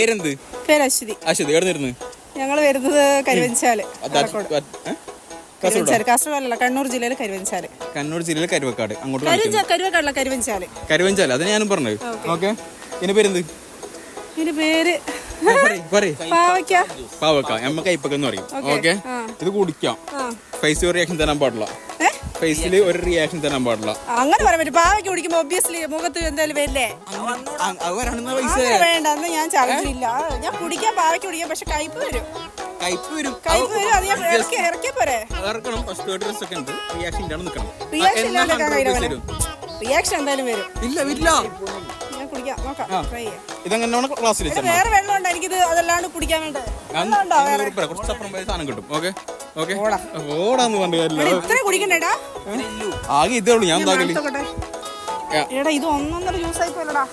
പേരെന്ത്? പേര് അശ്വതി. അശ്വതി എവിടെ നിന്ന്? ഞങ്ങൾ വരുന്നത് കരുവഞ്ചാല്. കാസർഗോഡല്ല, കണ്ണൂർ ജില്ലയിലെ കരുവഞ്ചാല്. കണ്ണൂർ ജില്ലയിലെ കരുവക്കാട്. അങ്ങോട്ട് കരുവക്കാടല്ല, കരുവഞ്ചാല്. കരുവഞ്ചാല്, അത് ഞാനും പറഞ്ഞത്. ഓക്കെ, ഇതിന്റെ പേരെന്ത്? ഇതിന്റെ പേര് പാവക്ക. നമ്മ കൈപ്പക്കെന്ന് പറയും. ഓക്കെ, ഇത് കുടിക്കാം. ഫേസിൽ ഒരു റിയാക്ഷൻ തരാൻ പാടില്ല. ഫേസിൽ ഒരു റിയാക്ഷൻ തരാൻ പാടില്ല. അങ്ങനെ പറയാൻ പറ്റും. പാവയ്ക്ക് കുടിക്കുമ്പോ ഒബ്വിയസ്ലി മുഖത്ത് എന്തായാലും വരില്ലേ? വേണ്ട, അന്ന് ഞാൻ ചാലഞ്ചില്ല. ഞാൻ കുടിക്കാൻ പാവയ്ക്ക് കുടിക്കാം, പക്ഷെ കയ്പ് വരും. അത് ഞാൻ ഇറക്കിയാ പോരെ? റിയാക്ഷൻ എന്തായാലും വരും. ഞാൻ കുടിക്കാം, നോക്കാം, ട്രൈ ചെയ്യാം. വേറെ വെള്ളം ഉണ്ടോ എനിക്കിത്? അതല്ലാണ്ട് കുടിക്കാൻ വേണ്ട സാധനം കിട്ടും. ഓക്കെ, ഇത്ര കുടിക്കണ്ടേടാ. ആകെ ഇതേ ഉള്ളൂ. ഞാൻ എടാ, ഇത് 1.5 ജ്യൂസ് ആയി പോലടാ.